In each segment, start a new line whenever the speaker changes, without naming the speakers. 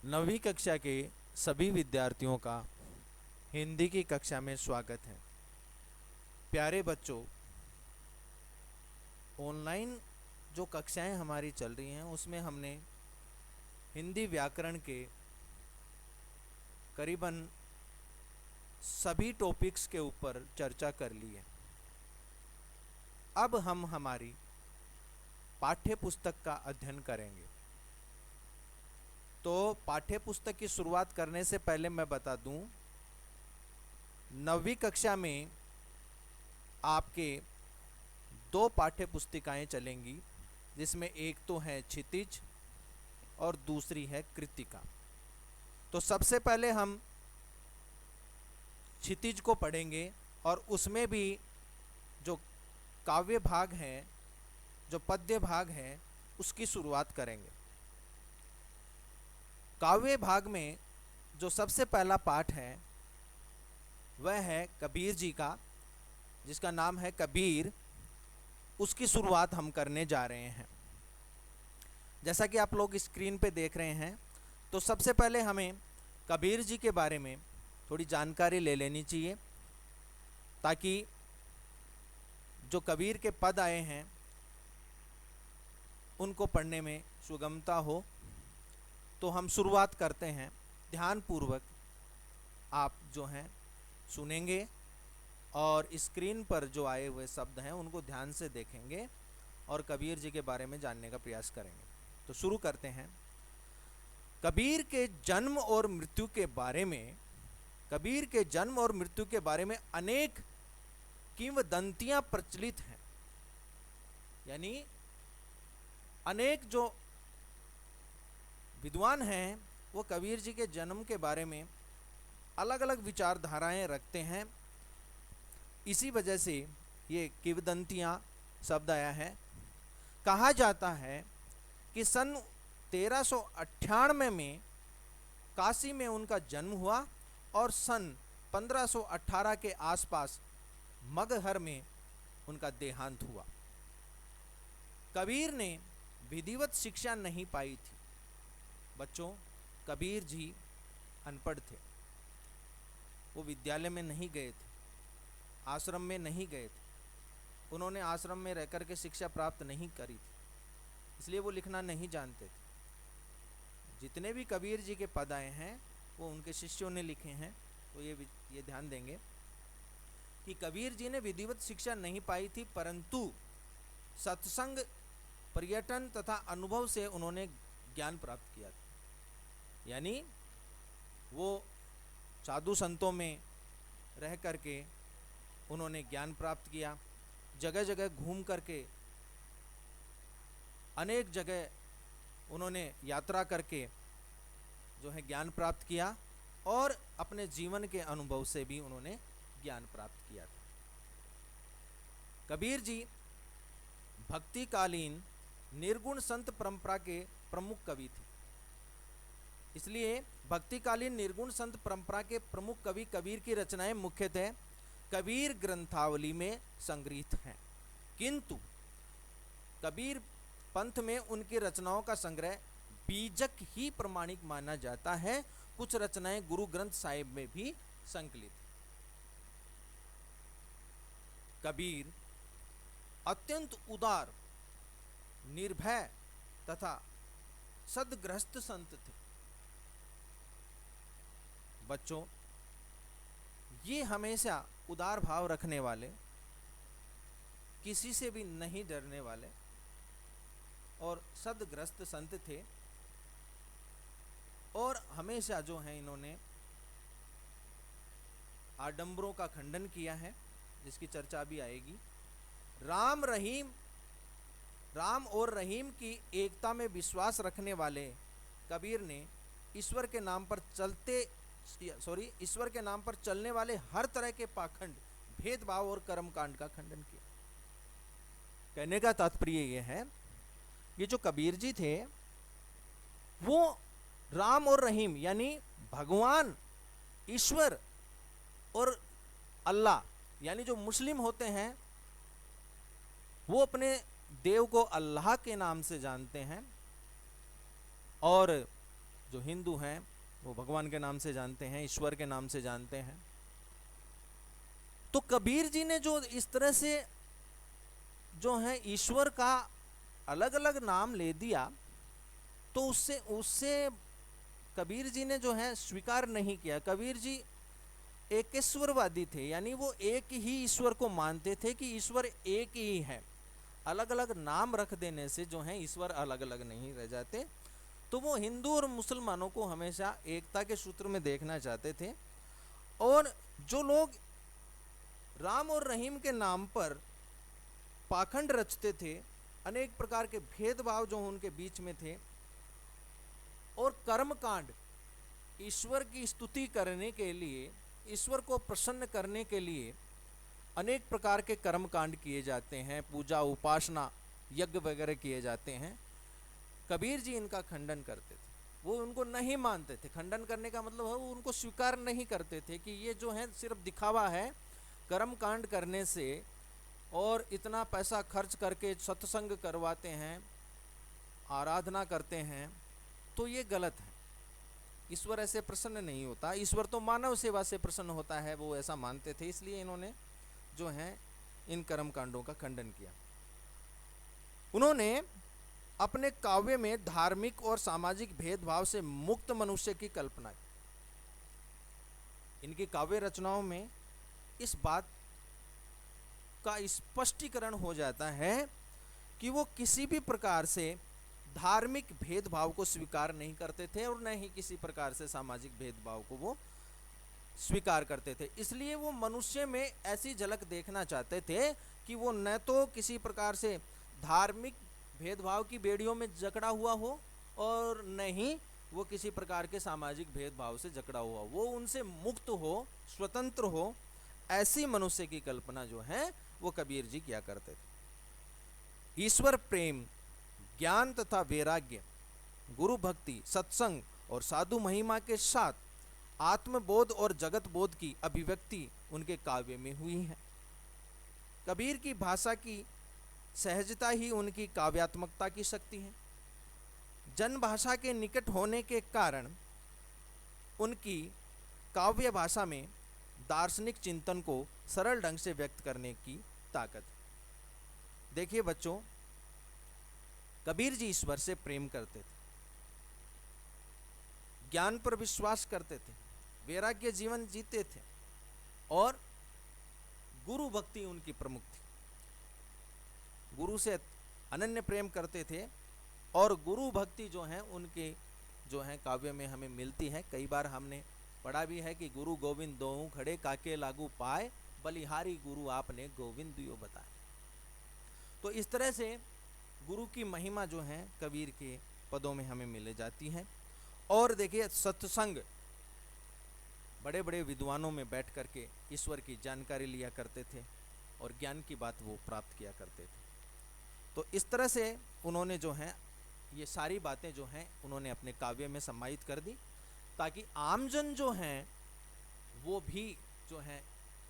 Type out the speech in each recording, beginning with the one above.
नवीं कक्षा के सभी विद्यार्थियों का हिंदी की कक्षा में स्वागत है। प्यारे बच्चों, ऑनलाइन जो कक्षाएं हमारी चल रही हैं उसमें हमने हिंदी व्याकरण के करीबन सभी टॉपिक्स के ऊपर चर्चा कर ली है। अब हम हमारी पाठ्य पुस्तक का अध्ययन करेंगे। तो पाठ्य पुस्तक की शुरुआत करने से पहले मैं बता दूं, नवीं कक्षा में आपके दो पाठ्य पुस्तिकाएं चलेंगी, जिसमें एक तो है क्षितिज और दूसरी है कृतिका। तो सबसे पहले हम क्षितिज को पढ़ेंगे और उसमें भी जो काव्य भाग है, जो पद्य भाग है, उसकी शुरुआत करेंगे। काव्य भाग में जो सबसे पहला पाठ है वह है कबीर जी का, जिसका नाम है कबीर। उसकी शुरुआत हम करने जा रहे हैं। जैसा कि आप लोग स्क्रीन पे देख रहे हैं, तो सबसे पहले हमें कबीर जी के बारे में थोड़ी जानकारी ले लेनी चाहिए, ताकि जो कबीर के पद आए हैं उनको पढ़ने में सुगमता हो। तो हम शुरुआत करते हैं। ध्यानपूर्वक आप जो हैं सुनेंगे और स्क्रीन पर जो आए हुए शब्द हैं उनको ध्यान से देखेंगे और कबीर जी के बारे में जानने का प्रयास करेंगे। तो शुरू करते हैं। कबीर के जन्म और मृत्यु के बारे में, कबीर के जन्म और मृत्यु के बारे में अनेक किंवदंतियां प्रचलित हैं। यानी अनेक जो विद्वान हैं वो कबीर जी के जन्म के बारे में अलग अलग विचारधाराएं रखते हैं। इसी वजह से ये किंवदंतियां शब्द आया है। कहा जाता है कि सन 1398 में काशी में उनका जन्म हुआ और सन 1518 के आसपास मगहर में उनका देहांत हुआ। कबीर ने विधिवत शिक्षा नहीं पाई थी। बच्चों, कबीर जी अनपढ़ थे। वो विद्यालय में नहीं गए थे, आश्रम में नहीं गए थे। उन्होंने आश्रम में रहकर के शिक्षा प्राप्त नहीं करी थी, इसलिए वो लिखना नहीं जानते थे। जितने भी कबीर जी के पद आए हैं वो उनके शिष्यों ने लिखे हैं। तो ये ध्यान देंगे कि कबीर जी ने विधिवत शिक्षा नहीं पाई थी, परंतु सत्संग, पर्यटन तथा अनुभव से उन्होंने ज्ञान प्राप्त किया था। यानी वो साधु संतों में रह करके उन्होंने ज्ञान प्राप्त किया। जगह जगह घूम करके, अनेक जगह उन्होंने यात्रा करके जो है ज्ञान प्राप्त किया और अपने जीवन के अनुभव से भी उन्होंने ज्ञान प्राप्त किया था। कबीर जी भक्तिकालीन निर्गुण संत परंपरा के प्रमुख कवि थे। इसलिए भक्तिकालीन निर्गुण संत परंपरा के प्रमुख कवि कबीर की रचनाएं मुख्यतः कबीर ग्रंथावली में संग्रहित हैं, किंतु कबीर पंथ में उनकी रचनाओं का संग्रह बीजक ही प्रमाणिक माना जाता है। कुछ रचनाएं गुरु ग्रंथ साहिब में भी संकलित। कबीर अत्यंत उदार, निर्भय तथा सद्ग्रस्त संत थे। बच्चों, ये हमेशा उदार भाव रखने वाले, किसी से भी नहीं डरने वाले और सद्ग्रस्त संत थे। और हमेशा जो है इन्होंने आडंबरों का खंडन किया है, जिसकी चर्चा भी आएगी। राम और रहीम की एकता में विश्वास रखने वाले कबीर ने ईश्वर के नाम पर चलने वाले हर तरह के पाखंड, भेदभाव और कर्मकांड का खंडन किया। कहने का तात्पर्य यह है, ये जो कबीर जी थे वो राम और रहीम यानी भगवान, ईश्वर और अल्लाह, यानी जो मुस्लिम होते हैं वो अपने देव को अल्लाह के नाम से जानते हैं और जो हिंदू हैं वो भगवान के नाम से जानते हैं, ईश्वर के नाम से जानते हैं। तो कबीर जी ने जो इस तरह से जो है ईश्वर का अलग अलग नाम ले दिया, तो उससे उससे कबीर जी ने जो है स्वीकार नहीं किया। कबीर जी एकेश्वरवादी थे, यानी वो एक ही ईश्वर को मानते थे कि ईश्वर एक ही है। अलग अलग नाम रख देने से जो है ईश्वर अलग अलग नहीं रह जाते। तो वो हिंदू और मुसलमानों को हमेशा एकता के सूत्र में देखना चाहते थे। और जो लोग राम और रहीम के नाम पर पाखंड रचते थे, अनेक प्रकार के भेदभाव जो उनके बीच में थे, और कर्मकांड, ईश्वर की स्तुति करने के लिए, ईश्वर को प्रसन्न करने के लिए अनेक प्रकार के कर्मकांड किए जाते हैं, पूजा उपासना यज्ञ वगैरह किए जाते हैं। कबीर जी इनका खंडन करते थे, वो उनको नहीं मानते थे। खंडन करने का मतलब है वो उनको स्वीकार नहीं करते थे कि ये जो है सिर्फ दिखावा है, कर्मकांड करने से और इतना पैसा खर्च करके सत्संग करवाते हैं, आराधना करते हैं, तो ये गलत है। ईश्वर ऐसे प्रसन्न नहीं होता, ईश्वर तो मानव सेवा से प्रसन्न होता है, वो ऐसा मानते थे। इसलिए इन्होंने जो है इन कर्म कांडों का खंडन किया। उन्होंने अपने काव्य में धार्मिक और सामाजिक भेदभाव से मुक्त मनुष्य की कल्पना की। इनकी काव्य रचनाओं में इस बात का स्पष्टीकरण हो जाता है कि वो किसी भी प्रकार से धार्मिक भेदभाव को स्वीकार नहीं करते थे और न ही किसी प्रकार से सामाजिक भेदभाव को वो स्वीकार करते थे। इसलिए वो मनुष्य में ऐसी झलक देखना चाहते थे कि वो न तो किसी प्रकार से धार्मिक भेदभाव की बेड़ियों में जकड़ा हुआ हो और न ही वो किसी प्रकार के सामाजिक भेदभाव से जकड़ा हुआ हो, वो उनसे मुक्त हो, स्वतंत्र हो। ऐसी मनुष्य की कल्पना जो है वो कबीर जी किया करते थे। ईश्वर प्रेम, ज्ञान तथा वैराग्य, गुरु भक्ति, सत्संग और साधु महिमा के साथ आत्मबोध और जगत बोध की अभिव्यक्ति उनके काव्य में हुई है। कबीर की भाषा की सहजता ही उनकी काव्यात्मकता की शक्ति है। जन भाषा के निकट होने के कारण उनकी काव्य भाषा में दार्शनिक चिंतन को सरल ढंग से व्यक्त करने की ताकत। देखिए बच्चों, कबीर जी ईश्वर से प्रेम करते थे, ज्ञान पर विश्वास करते थे, वैराग्य जीवन जीते थे और गुरु भक्ति उनकी प्रमुख थी। गुरु से अनन्य प्रेम करते थे और गुरु भक्ति जो है उनके जो है काव्य में हमें मिलती है। कई बार हमने पढ़ा भी है कि गुरु गोविंद दोहु खड़े काके लागू पाए, बलिहारी गुरु आपने गोविंद दियो बताए। तो इस तरह से गुरु की महिमा जो है कबीर के पदों में हमें मिले जाती है। और देखिए सत्संग, बड़े बड़े विद्वानों में बैठ करके ईश्वर की जानकारी लिया करते थे और ज्ञान की बात वो प्राप्त किया करते थे। तो इस तरह से उन्होंने जो है ये सारी बातें जो हैं उन्होंने अपने काव्य में समाहित कर दी, ताकि आमजन जो हैं वो भी जो है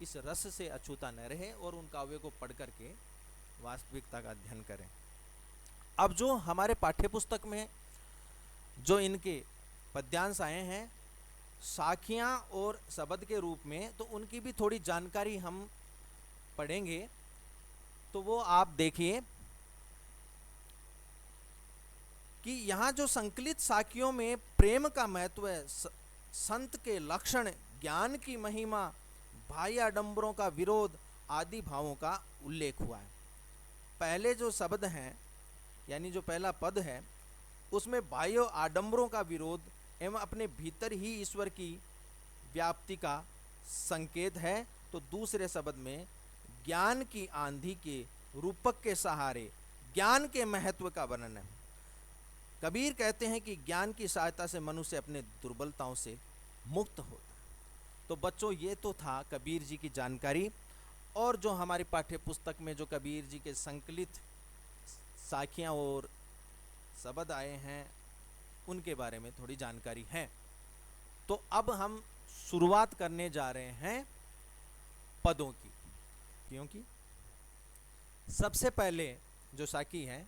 इस रस से अछूता न रहे और उन काव्य को पढ़ करके वास्तविकता का अध्ययन करें। अब जो हमारे पाठ्यपुस्तक में जो इनके पद्यांश आए हैं साखियाँ और शब्द के रूप में, तो उनकी भी थोड़ी जानकारी हम पढ़ेंगे। तो वो आप देखिए कि यहाँ जो संकलित साखियों में प्रेम का महत्व है, संत के लक्षण, ज्ञान की महिमा, बाह्य आडंबरों का विरोध आदि भावों का उल्लेख हुआ है। पहले जो शब्द हैं यानी जो पहला पद है उसमें बाह्य आडंबरों का विरोध एवं अपने भीतर ही ईश्वर की व्याप्ति का संकेत है। तो दूसरे शब्द में ज्ञान की आंधी के रूपक के सहारे ज्ञान के महत्व का वर्णन है। कबीर कहते हैं कि ज्ञान की सहायता से मनुष्य अपने दुर्बलताओं से मुक्त होता है। तो बच्चों ये तो था कबीर जी की जानकारी, और जो हमारी पाठ्य पुस्तक में जो कबीर जी के संकलित साखियाँ और शब्द आए हैं उनके बारे में थोड़ी जानकारी है। तो अब हम शुरुआत करने जा रहे हैं पदों की, क्योंकि सबसे पहले जो साखी है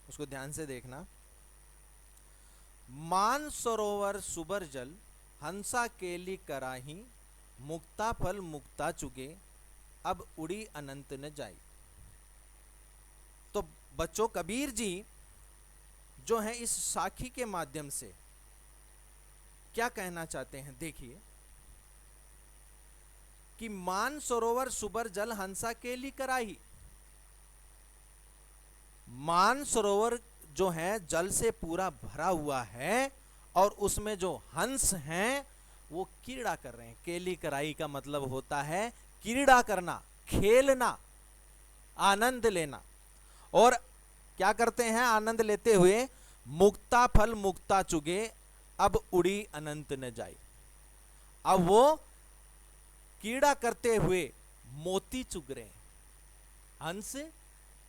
उसको ध्यान से देखना। मान सरोवर सुबर जल, हंसा केली कराही, मुक्ता फल मुक्ता चुगे, अब उड़ी अनंत न जाई। तो बच्चों, कबीर जी जो है इस साखी के माध्यम से क्या कहना चाहते हैं, देखिए कि मान सरोवर सुबर जल, हंसा केली कराही। मान सरोवर जो है जल से पूरा भरा हुआ है और उसमें जो हंस हैं वो क्रीड़ा कर रहे हैं। केली कराई का मतलब होता है क्रीड़ा करना, खेलना, आनंद लेना। और क्या करते हैं आनंद लेते हुए? मुक्ता फल मुक्ता चुगे, अब उड़ी अनंत न जाई। अब वो कीड़ा करते हुए मोती चुग रहे हैं। हंस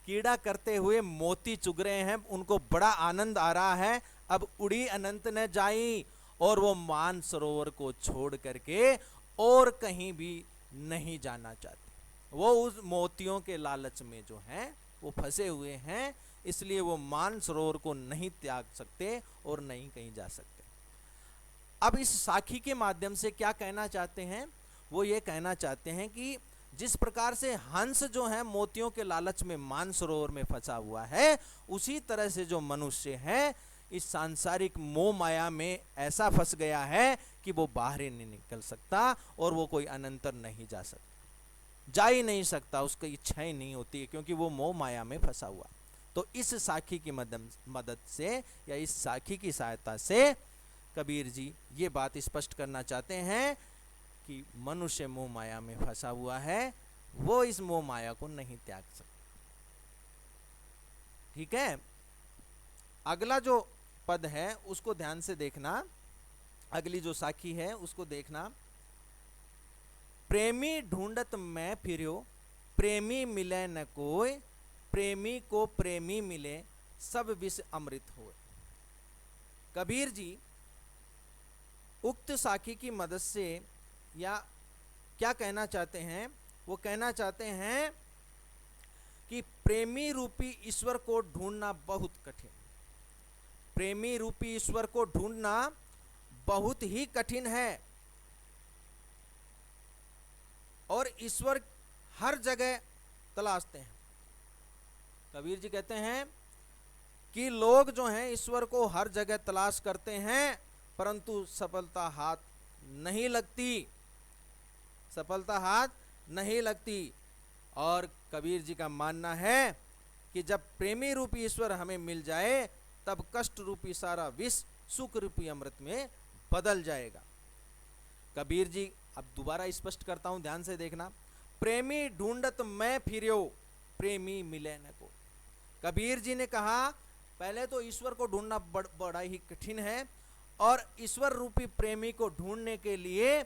कीड़ा करते हुए मोती चुग रहे हैं, उनको बड़ा आनंद आ रहा है। अब उड़ी अनंत न जाई, और वो मान सरोवर को छोड़ करके और कहीं भी नहीं जाना चाहते। वो उस मोतियों के लालच में जो हैं वो फंसे हुए हैं, इसलिए वो मान सरोवर को नहीं त्याग सकते और नहीं कहीं जा सकते। अब इस साखी के माध्यम से क्या कहना चाहते हैं? वो ये कहना चाहते हैं कि जिस प्रकार से हंस जो है मोतियों के लालच में मानसरोवर में फंसा हुआ है, उसी तरह से जो मनुष्य है इस सांसारिक मोह माया में ऐसा फंस गया है कि वो बाहर ही नहीं निकल सकता और वो कोई अनंतर नहीं जा सकता, जा ही नहीं सकता, उसकी इच्छा ही नहीं होती है, क्योंकि वो मोह माया में फंसा हुआ। तो इस साखी की मदद से या इस साखी की सहायता से कबीर जी ये बात स्पष्ट करना चाहते हैं कि मनुष्य मोह माया में फंसा हुआ है, वो इस मोह माया को नहीं त्याग सकता। ठीक है, अगला जो पद है उसको ध्यान से देखना, अगली जो साखी है उसको देखना। प्रेमी ढूंढत मैं फिर्यो, प्रेमी मिले न कोई, प्रेमी को प्रेमी मिले, सब विष अमृत होए। कबीर जी उक्त साखी की मदद से या क्या कहना चाहते हैं? वो कहना चाहते हैं कि प्रेमी रूपी ईश्वर को ढूंढना बहुत कठिन, प्रेमी रूपी ईश्वर को ढूंढना बहुत ही कठिन है, और ईश्वर हर जगह तलाशते हैं। कबीर जी कहते हैं कि लोग जो हैं ईश्वर को हर जगह तलाश करते हैं, परंतु सफलता हाथ नहीं लगती, सफलता हाथ नहीं लगती। और कबीर जी का मानना है कि जब प्रेमी रूपी ईश्वर हमें मिल जाए, तब कष्ट रूपी सारा विष सुख रूपी अमृत में बदल जाएगा। कबीर जी, अब दोबारा स्पष्ट करता हूं, ध्यान से देखना। प्रेमी ढूंढत मैं फिर्यो, प्रेमी मिले न को। कबीर जी ने कहा पहले तो ईश्वर को ढूंढना बड़ा ही कठिन है, और ईश्वर रूपी प्रेमी को ढूंढने के लिए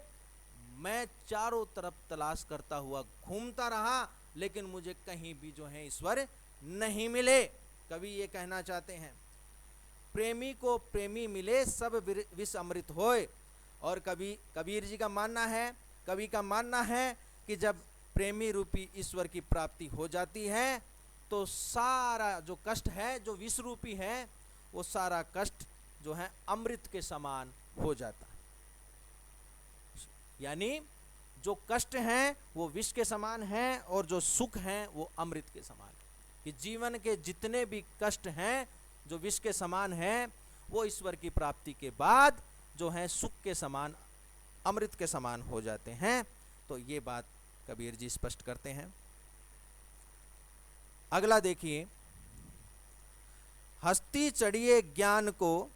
मैं चारों तरफ तलाश करता हुआ घूमता रहा, लेकिन मुझे कहीं भी जो है ईश्वर नहीं मिले। कवि ये कहना चाहते हैं प्रेमी को प्रेमी मिले, सब विष अमृत होए। और कबीर जी का मानना है, कवि का मानना है कि जब प्रेमी रूपी ईश्वर की प्राप्ति हो जाती है, तो सारा जो कष्ट है, जो विष रूपी है, वो सारा कष्ट जो है अमृत के समान हो जाता है। यानी जो कष्ट हैं वो विष के समान हैं, और जो सुख हैं वो अमृत के समान है। कि जीवन के जितने भी कष्ट हैं जो विष के समान हैं, वो ईश्वर की प्राप्ति के बाद जो है सुख के समान, अमृत के समान हो जाते हैं। तो ये बात कबीर जी स्पष्ट करते हैं। अगला देखिए, हस्ती चढ़िए ज्ञान को,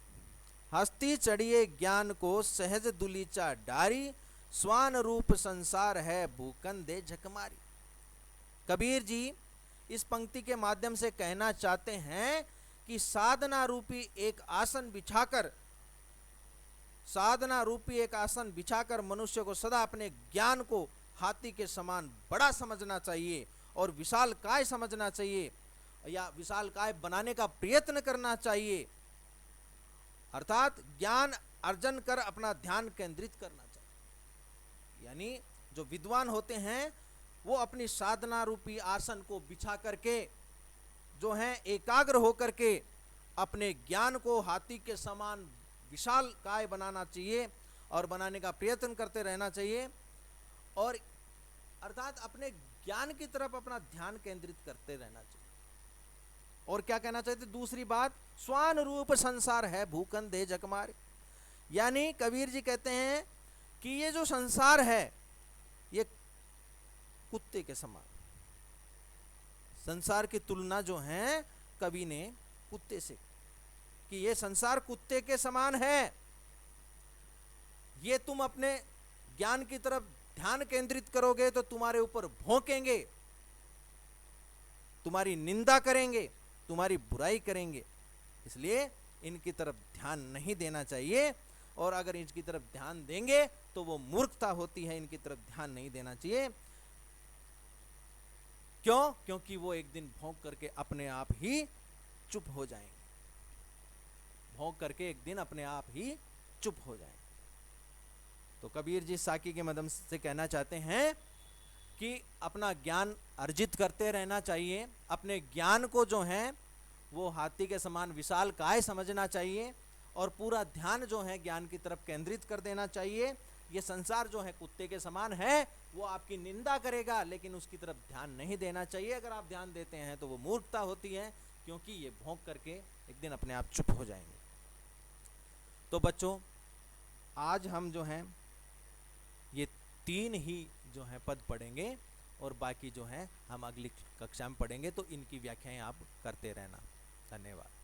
हस्ती चढ़िए ज्ञान को, सहज दुलीचा डारी, स्वान रूप संसार है भूकन दे झकमारी। कबीर जी इस पंक्ति के माध्यम से कहना चाहते हैं कि साधना रूपी एक आसन बिछाकर, साधना रूपी एक आसन बिछाकर मनुष्य को सदा अपने ज्ञान को हाथी के समान बड़ा समझना चाहिए और विशाल काय समझना चाहिए, या विशाल काय बनाने का प्रयत्न करना चाहिए। अर्थात ज्ञान अर्जन कर अपना ध्यान केंद्रित करना चाहिए। यानी जो विद्वान होते हैं वो अपनी साधना रूपी आसन को बिछा करके जो है एकाग्र होकर के अपने ज्ञान को हाथी के समान विशाल काय बनाना चाहिए और बनाने का प्रयत्न करते रहना चाहिए, और अर्थात अपने ज्ञान की तरफ अपना ध्यान केंद्रित करते रहना चाहिए। और क्या कहना चाहते दूसरी बात, स्वान रूप संसार है भूखंडे जकमार, यानी कबीर जी कहते हैं कि ये जो संसार है ये कुत्ते के समान, संसार की तुलना जो है कवि ने कुत्ते से, कि ये संसार कुत्ते के समान है, ये तुम अपने ज्ञान की तरफ ध्यान केंद्रित करोगे तो तुम्हारे ऊपर भौंकेंगे, तुम्हारी निंदा करेंगे, तुम्हारी बुराई करेंगे, इसलिए इनकी तरफ ध्यान नहीं देना चाहिए। और अगर इनकी तरफ ध्यान देंगे तो वो मूर्खता होती है, इनकी तरफ ध्यान नहीं देना चाहिए। क्यों? क्योंकि वो एक दिन भौंक करके अपने आप ही चुप हो जाएंगे, भौंक करके एक दिन अपने आप ही चुप हो जाएंगे। तो कबीर जी साकी के माध्यम से कहना चाहते हैं कि अपना ज्ञान अर्जित करते रहना चाहिए, अपने ज्ञान को जो है वो हाथी के समान विशाल काय समझना चाहिए, और पूरा ध्यान जो है ज्ञान की तरफ केंद्रित कर देना चाहिए। ये संसार जो है कुत्ते के समान है, वो आपकी निंदा करेगा लेकिन उसकी तरफ ध्यान नहीं देना चाहिए। अगर आप ध्यान देते हैं तो वो मूर्खता होती है, क्योंकि ये भौंक करके एक दिन अपने आप चुप हो जाएंगे। तो बच्चों, आज हम जो हैं ये 3 ही जो है पद पढ़ेंगे, और बाकी जो है हम अगली कक्षा में पढ़ेंगे, तो इनकी व्याख्याएं आप करते रहना। धन्यवाद।